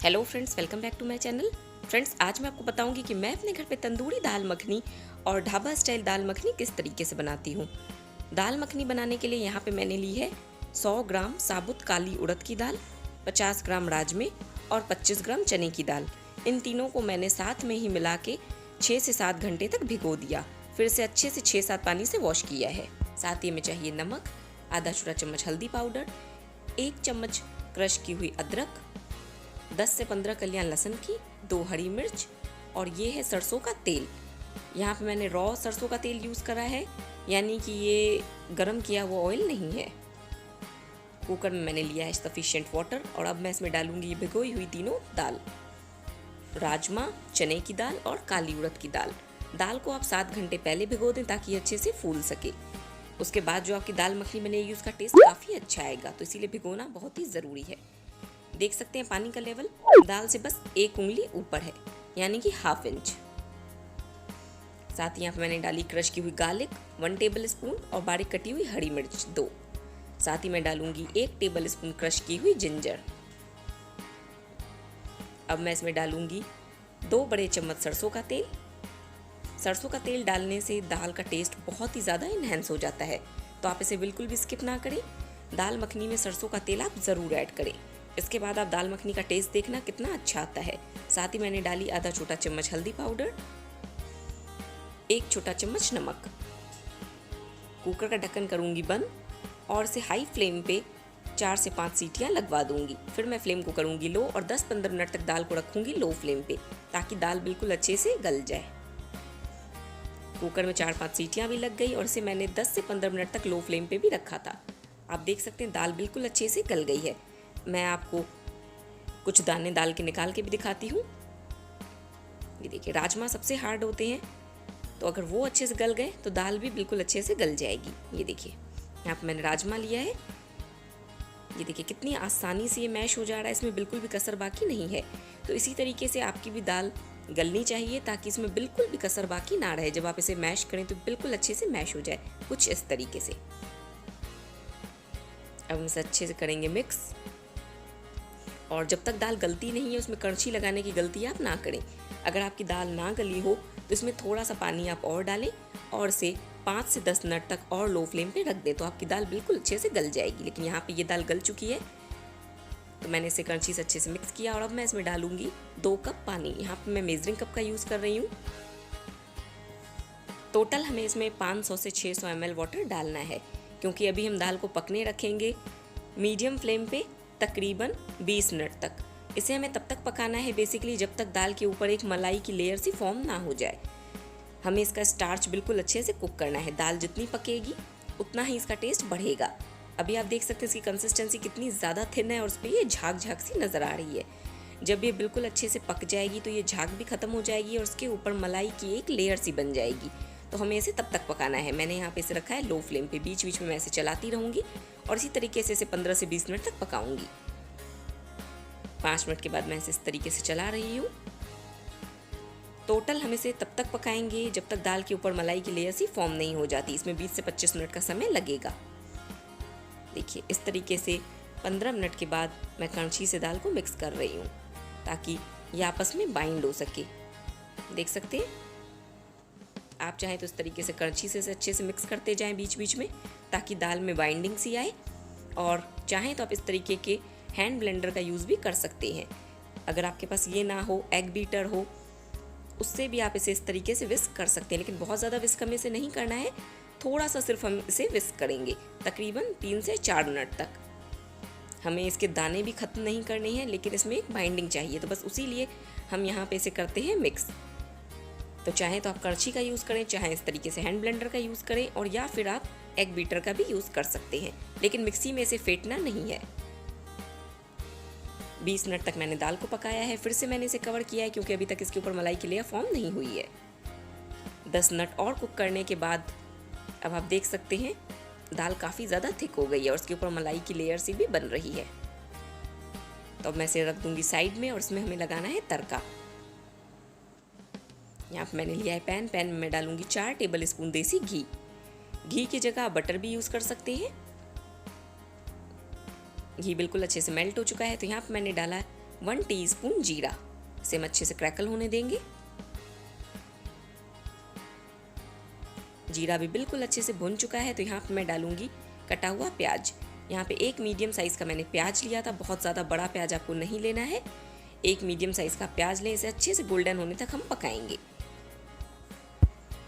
Hello friends, welcome back to my channel. Friends, आज मैं आपको बताऊंगी कि मैं अपने घर पे तंदूरी दाल मखनी और ढाबा स्टाइल दाल मखनी किस तरीके से बनाती हूँ। दाल मखनी बनाने के लिए यहाँ पे मैंने ली है 100 ग्राम साबुत काली उड़द की दाल, 50 ग्राम राजमे और 25 ग्राम चने की दाल। इन तीनों को मैंने साथ में ही मिला के 6 से 7 घंटे तक भिगो दिया, फिर से अच्छे से 6-7 पानी से वॉश किया है। साथ ही में चाहिए नमक, आधा छोटा चम्मच हल्दी पाउडर, 1 चम्मच क्रश की हुई अदरक, 10 से 15 कलियां लहसुन की, 2 हरी मिर्च और ये है सरसों का तेल। यहाँ पे मैंने रॉ सरसों का तेल यूज़ करा है, यानी कि ये गरम किया हुआ ऑयल नहीं है। कुकर में मैंने लिया है सफिशिएंट वाटर और अब मैं इसमें डालूंगी ये भिगोई हुई तीनों दाल, राजमा, चने की दाल और काली उड़द की दाल। दाल को आप 7 घंटे पहले भिगो दें ताकि अच्छे से फूल सके। उसके बाद जो आपकी दाल मखनी बनेगी उसका टेस्ट काफ़ी अच्छा आएगा, तो इसीलिए भिगोना बहुत ही ज़रूरी है। देख सकते हैं पानी का लेवल दाल से बस 1 उंगली ऊपर है, यानी कि ½ इंच। साथ ही यहाँ पे मैंने डाली क्रश की हुई गार्लिक 1 टेबल स्पून और बारीक कटी हुई हरी मिर्च 2। साथ ही मैं डालूंगी 1 टेबल स्पून क्रश की हुई जिंजर। अब मैं इसमें डालूंगी 2 बड़े चम्मच सरसों का तेल। सरसों का तेल डालने से दाल का टेस्ट बहुत ही ज़्यादा इन्हेंस हो जाता है, तो आप इसे बिल्कुल भी स्किप ना करें। दाल मखनी में सरसों का तेल आप ज़रूर ऐड करें। इसके बाद आप दाल मखनी का टेस्ट देखना कितना अच्छा आता है। साथ ही मैंने डाली आधा छोटा चम्मच हल्दी पाउडर, 1 छोटा चम्मच नमक। कुकर का ढक्कन करूंगी बंद और इसे हाई फ्लेम पे 4 से 5 सीटियां लगवा दूंगी। फिर मैं फ्लेम को करूंगी लो और 10-15 मिनट तक दाल को रखूंगी लो फ्लेम पे, ताकि दाल बिल्कुल अच्छे से गल जाए। कुकर में 4-5 सीटियां भी लग गई और इसे मैंने 10 से 15 मिनट तक लो फ्लेम पे भी रखा था। आप देख सकते हैं दाल बिल्कुल अच्छे से गल गई है। मैं आपको कुछ दाने दाल के निकाल के भी दिखाती हूँ। ये देखिए, राजमा सबसे हार्ड होते हैं, तो अगर वो अच्छे से गल गए तो दाल भी बिल्कुल अच्छे से गल जाएगी। ये देखिए, यहाँ पर मैंने राजमा लिया है। ये देखिए कितनी आसानी से ये मैश हो जा रहा है, इसमें बिल्कुल भी कसर बाकी नहीं है। तो इसी तरीके से आपकी भी दाल गलनी चाहिए ताकि इसमें बिल्कुल भी कसर बाकी ना रहे। जब आप इसे मैश करें तो बिल्कुल अच्छे से मैश हो जाए, कुछ इस तरीके से। अब हम इसे अच्छे से करेंगे मिक्स, और जब तक दाल गलती नहीं है उसमें कड़छी लगाने की गलती आप ना करें। अगर आपकी दाल ना गली हो तो इसमें थोड़ा सा पानी आप और डालें और इसे 5 से 10 मिनट तक और लो फ्लेम पे रख दें, तो आपकी दाल बिल्कुल अच्छे से गल जाएगी। लेकिन यहाँ पे ये दाल गल चुकी है, तो मैंने इसे कड़छी से अच्छे से मिक्स किया और अब मैं इसमें डालूंगी 2 कप पानी। यहाँ पे मैं मेजरिंग कप का यूज़ कर रही हूँ। टोटल हमें इसमें 500 से 600 ml वाटर डालना है, क्योंकि अभी हम दाल को पकने रखेंगे मीडियम फ्लेम पे तकरीबन 20 मिनट तक। इसे हमें तब तक पकाना है बेसिकली जब तक दाल के ऊपर एक मलाई की लेयर सी फॉर्म ना हो जाए। हमें इसका स्टार्च बिल्कुल अच्छे से कुक करना है। दाल जितनी पकेगी उतना ही इसका टेस्ट बढ़ेगा। अभी आप देख सकते हैं इसकी कंसिस्टेंसी कितनी ज़्यादा थिन है और उस पर ये झाग झाग सी नज़र आ रही है। जब ये बिल्कुल अच्छे से पक जाएगी तो ये झाग भी ख़त्म हो जाएगी और उसके ऊपर मलाई की एक लेयर सी बन जाएगी। तो हमें इसे तब तक पकाना है। मैंने यहाँ पे इसे रखा है लो फ्लेम पे। बीच बीच में मैं इसे चलाती रहूँगी और इसी तरीके से इसे 15 से 20 मिनट तक पकाऊंगी। 5 मिनट के बाद मैं इसे इस तरीके से चला रही हूँ। टोटल हम इसे तब तक पकाएंगे जब तक दाल के ऊपर मलाई की लेयर सी फॉर्म नहीं हो जाती। इसमें 20 से 25 मिनट का समय लगेगा। देखिए, इस तरीके से 15 मिनट के बाद मैं कड़छी से दाल को मिक्स कर रही हूँ ताकि ये आपस में बाइंड हो सके। देख सकते हैं, आप चाहें तो इस तरीके से कड़छी से अच्छे से मिक्स करते जाएं बीच बीच में, ताकि दाल में बाइंडिंग सी आए। और चाहें तो आप इस तरीके के हैंड ब्लेंडर का यूज़ भी कर सकते हैं। अगर आपके पास ये ना हो, एग बीटर हो, उससे भी आप इसे इस तरीके से विस्क कर सकते हैं। लेकिन बहुत ज़्यादा विस्क हमें इसे नहीं करना है, थोड़ा सा सिर्फ हम इसे विस्क करेंगे तकरीबन 3 से 4 मिनट तक। हमें इसके दाने भी ख़त्म नहीं करने हैं, लेकिन इसमें एक बाइंडिंग चाहिए, तो बस उसी लिए हम यहाँ पे इसे करते हैं मिक्स। तो चाहे तो आप कड़छी का यूज़ करें, चाहे इस तरीके से हैंड ब्लेंडर का यूज़ करें, और या फिर आप एग बीटर का भी यूज़ कर सकते हैं, लेकिन मिक्सी में इसे फेंटना नहीं है। 20 मिनट तक मैंने दाल को पकाया है। फिर से मैंने इसे कवर किया है क्योंकि अभी तक इसके ऊपर मलाई की लेयर फॉर्म नहीं हुई है। 10 मिनट और कुक करने के बाद अब आप देख सकते हैं दाल काफ़ी ज़्यादा थिक हो गई है और उसके ऊपर मलाई की लेयर सी भी बन रही है। तो अब मैं इसे रख दूंगी साइड में और इसमें हमें लगाना है तड़का। यहाँ पर मैंने लिया है पैन में मैं डालूंगी 4 टेबल स्पून देसी घी। घी की जगह आप बटर भी यूज़ कर सकते हैं। घी बिल्कुल अच्छे से मेल्ट हो चुका है, तो यहाँ पर मैंने डाला 1 टीस्पून जीरा। इसे हम अच्छे से क्रैकल होने देंगे। जीरा भी बिल्कुल अच्छे से भुन चुका है, तो यहाँ पे मैं डालूंगी कटा हुआ प्याज। यहाँ पे एक मीडियम साइज़ का मैंने प्याज लिया था, बहुत ज़्यादा बड़ा प्याज आपको नहीं लेना है। एक मीडियम साइज़ का प्याज लें, इसे अच्छे से गोल्डन होने तक हम पकाएंगे।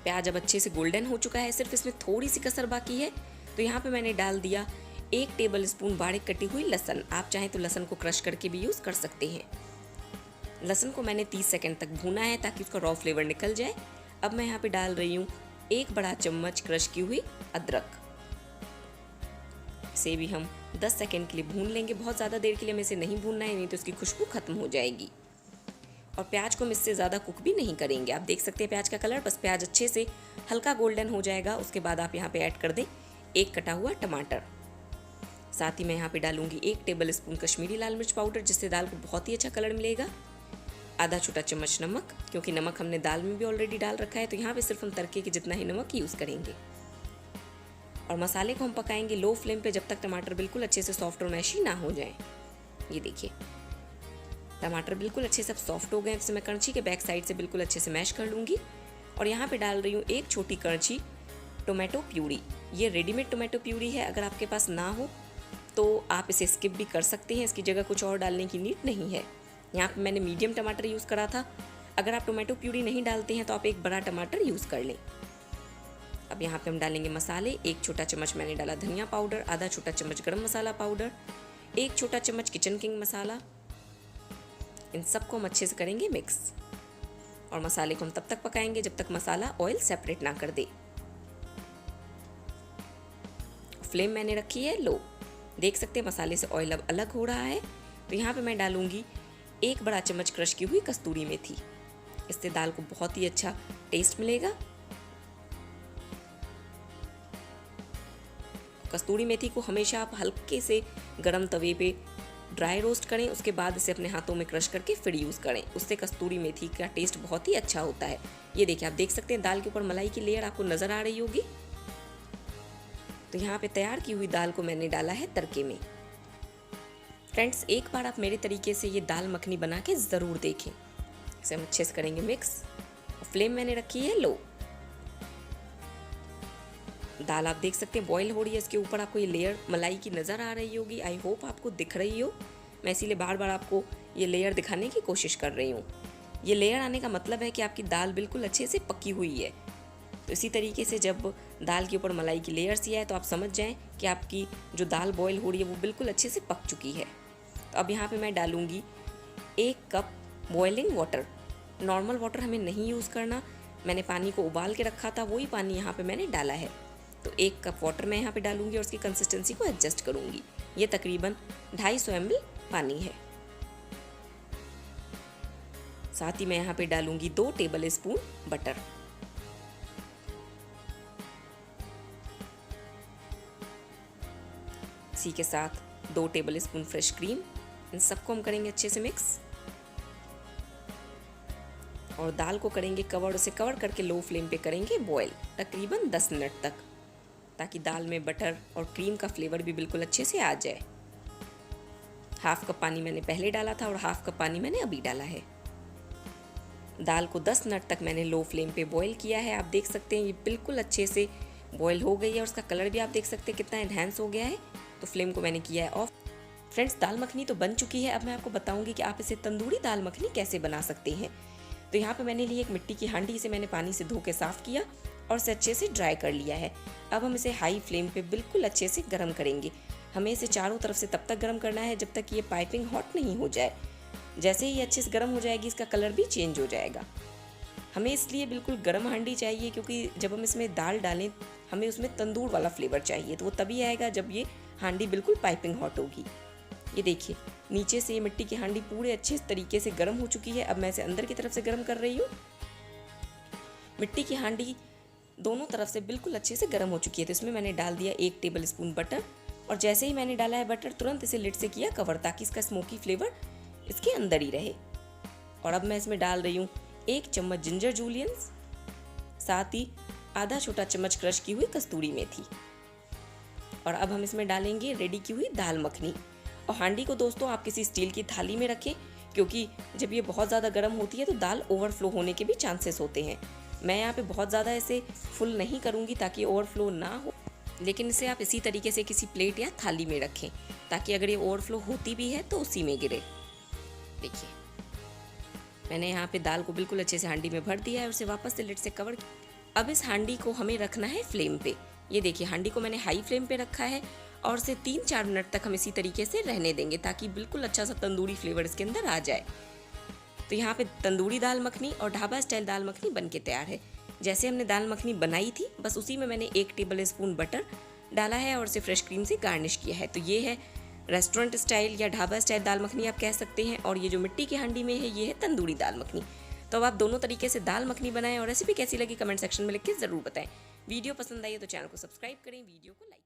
प्याज अब अच्छे से गोल्डन हो चुका है, सिर्फ इसमें थोड़ी सी कसर बाकी है। तो यहाँ पे मैंने डाल दिया 1 टेबल स्पून बारीक कटी हुई लहसुन। आप चाहें तो लहसुन को क्रश करके भी यूज़ कर सकते हैं। लहसुन को मैंने 30 सेकंड तक भूना है ताकि उसका रॉ फ्लेवर निकल जाए। अब मैं यहाँ पे डाल रही हूँ 1 बड़ा चम्मच क्रश की हुई अदरक। इसे भी हम 10 सेकंड के लिए भून लेंगे। बहुत ज़्यादा देर के लिए हमें इसे नहीं भूनना है, नहीं तो इसकी खुशबू खत्म हो जाएगी। और प्याज को हम इससे ज़्यादा कुक भी नहीं करेंगे। आप देख सकते हैं प्याज का कलर, बस प्याज अच्छे से हल्का गोल्डन हो जाएगा, उसके बाद आप यहाँ पे ऐड कर दें 1 कटा हुआ टमाटर। साथ ही मैं यहाँ पे डालूंगी 1 टेबल स्पून कश्मीरी लाल मिर्च पाउडर, जिससे दाल को बहुत ही अच्छा कलर मिलेगा। आधा छोटा चम्मच नमक, क्योंकि नमक हमने दाल में भी ऑलरेडी डाल रखा है, तो यहाँ पे सिर्फ हम तड़के के जितना ही नमक यूज़ करेंगे। और मसाले को हम पकाएंगे लो फ्लेम पे जब तक टमाटर बिल्कुल अच्छे से सॉफ्ट और मैशी ना हो जाए। ये देखिए टमाटर बिल्कुल अच्छे से सॉफ्ट हो गए, तो मैं करछी के बैक साइड से बिल्कुल अच्छे से मैश कर लूँगी। और यहाँ पे डाल रही हूँ 1 छोटी करछी टोमेटो प्यूरी। ये रेडीमेड टोमेटो प्यूरी है, अगर आपके पास ना हो तो आप इसे स्किप भी कर सकते हैं, इसकी जगह कुछ और डालने की नीड नहीं है। यहाँ पे मैंने मीडियम टमाटर यूज़ करा था। अगर आप टोमेटो प्यूरी नहीं डालते हैं तो आप 1 बड़ा टमाटर यूज़ कर लें। अब यहाँ पे हम डालेंगे मसाले। 1 छोटा चम्मच मैंने डाला धनिया पाउडर, आधा छोटा चम्मच गरम मसाला पाउडर, 1 छोटा चम्मच किचन किंग मसाला। इन सबको हम अच्छे से करेंगे मिक्स। और मसाले को हम तब तक पकाएंगे जब तक मसाला ऑयल सेपरेट ना कर दे। फ्लेम मैंने रखी है लो। देख सकते हैं मसाले से ऑयल अब अलग हो रहा है। तो यहाँ पे मैं डालूंगी 1 बड़ा चम्मच क्रश की हुई कस्तूरी मेथी। इससे दाल को बहुत ही अच्छा टेस्ट मिलेगा। कस्तूरी मेथी को हमेशा आप हल्के से गरम तवे पे ड्राई रोस्ट करें, उसके बाद इसे अपने हाथों में क्रश करके फिर यूज़ करें। उससे कस्तूरी मेथी का टेस्ट बहुत ही अच्छा होता है। ये देखिए आप देख सकते हैं दाल के ऊपर मलाई की लेयर आपको नज़र आ रही होगी। तो यहाँ पे तैयार की हुई दाल को मैंने डाला है तड़के में। फ्रेंड्स एक बार आप मेरे तरीके से ये दाल मखनी बना के ज़रूर देखें। इसे हम अच्छे से करेंगे मिक्स। फ्लेम मैंने रखी है लो। दाल आप देख सकते हैं बॉईल हो रही है, इसके ऊपर आपको ये लेयर मलाई की नज़र आ रही होगी। आई होप आपको दिख रही हो। मैं इसीलिए बार बार आपको ये लेयर दिखाने की कोशिश कर रही हूँ। ये लेयर आने का मतलब है कि आपकी दाल बिल्कुल अच्छे से पकी हुई है। तो इसी तरीके से जब दाल के ऊपर मलाई की लेयर सी आए तो आप समझ जाएं कि आपकी जो दाल बॉईल हो रही है वो बिल्कुल अच्छे से पक चुकी है। तो अब यहाँ पे मैं डालूँगी 1 cup boiling water. Normal water हमें नहीं यूज़ करना। मैंने पानी को उबाल के रखा था, वही पानी यहाँ पे मैंने डाला है। तो 1 कप वाटर मैं यहाँ पे डालूँगी और उसकी कंसिस्टेंसी को एडजस्ट करूँगी। ये तकरीबन 250 ml पानी है। साथ ही मैं यहाँ पे डालूँगी 2 टेबल स्पून बटर। इसी के साथ 2 टेबल स्पून फ्रेश क्रीम। इन सबको हम करेंगे अच्छे से मिक्स और दाल को करेंगे कवर। उसे कवर करके लो फ्लेम पे करेंगे बॉयल तकरीबन 10 मिनट तक, ताकि दाल में बटर और क्रीम का फ्लेवर भी बिल्कुल अच्छे से आ जाए। 1/2 कप पानी मैंने पहले डाला था और 1/2 कप पानी मैंने अभी डाला है। दाल को 10 मिनट तक मैंने लो फ्लेम पे बॉईल किया है। आप देख सकते हैं ये बिल्कुल अच्छे से बॉईल हो गई है और उसका कलर भी आप देख सकते हैं कितना एनहांस हो गया है। तो फ्लेम को मैंने किया है ऑफ। फ्रेंड्स दाल मखनी तो बन चुकी है। अब मैं आपको बताऊंगी कि आप इसे तंदूरी दाल मखनी कैसे बना सकते हैं। तो यहाँ पे मैंने ली एक मिट्टी की हांडी, इसे मैंने पानी से धो के साफ़ किया और इसे अच्छे से ड्राई कर लिया है। अब हम इसे हाई फ्लेम पे बिल्कुल अच्छे से गर्म करेंगे। हमें इसे चारों तरफ से तब तक गर्म करना है जब तक ये पाइपिंग हॉट नहीं हो जाए। जैसे ही ये अच्छे से गर्म हो जाएगी इसका कलर भी चेंज हो जाएगा। हमें इसलिए बिल्कुल गर्म हांडी चाहिए क्योंकि जब हम इसमें दाल डालें हमें उसमें तंदूर वाला फ्लेवर चाहिए, तो वो तभी आएगा जब ये हांडी बिल्कुल पाइपिंग हॉट होगी। ये देखिए नीचे से ये मिट्टी की हांडी पूरे अच्छे तरीके से गर्म हो चुकी है। अब मैं इसे अंदर की तरफ से गर्म कर रही हूँ। मिट्टी की हांडी दोनों तरफ से बिल्कुल अच्छे से गर्म हो चुकी है। तो इसमें मैंने डाल दिया 1 टेबल स्पून बटर और जैसे ही मैंने डाला है बटर तुरंत इसे लिड से किया कवर, ताकि इसका स्मोकी फ्लेवर इसके अंदर ही रहे। और अब मैं इसमें डाल रही हूँ 1 चम्मच जिंजर जूलियंस, साथ ही आधा छोटा चम्मच क्रश की हुई कस्तूरी मेथी। और अब हम इसमें डालेंगे रेडी की हुई दाल मखनी। और हांडी को दोस्तों आप किसी स्टील की थाली में रखें क्योंकि जब ये बहुत ज़्यादा गर्म होती है तो दाल ओवरफ्लो होने के भी चांसेस होते हैं। मैं यहाँ पे बहुत ज़्यादा ऐसे फुल नहीं करूँगी ताकि ओवरफ्लो ना हो, लेकिन इसे आप इसी तरीके से किसी प्लेट या थाली में रखें ताकि अगर ये ओवरफ्लो होती भी है तो उसी में गिरे। देखिए मैंने यहाँ पे दाल को बिल्कुल अच्छे से हांडी में भर दिया है और उसे वापस से लिड से कवर किया। अब इस हांडी को हमें रखना है फ्लेम पे। ये देखिए हांडी को मैंने हाई फ्लेम पे रखा है और इसे 3-4 मिनट तक हम इसी तरीके से रहने देंगे ताकि बिल्कुल अच्छा सा तंदूरी फ्लेवर इसके अंदर आ जाए। तो यहाँ पे तंदूरी दाल मखनी और ढाबा स्टाइल दाल मखनी बन के तैयार है। जैसे हमने दाल मखनी बनाई थी बस उसी में मैंने 1 टेबल स्पून बटर डाला है और इसे फ्रेश क्रीम से गार्निश किया है। तो ये है रेस्टोरेंट स्टाइल या ढाबा स्टाइल दाल मखनी आप कह सकते हैं, और ये जो मिट्टी की हांडी में है ये है तंदूरी दाल मखनी। तो अब आप दोनों तरीके से दाल मखनी बनाएं और रेसिपी कैसी लगी कमेंट सेक्शन में लिख के ज़रूर बताएं। वीडियो पसंद आई है तो चैनल को सब्सक्राइब करें, वीडियो को लाइक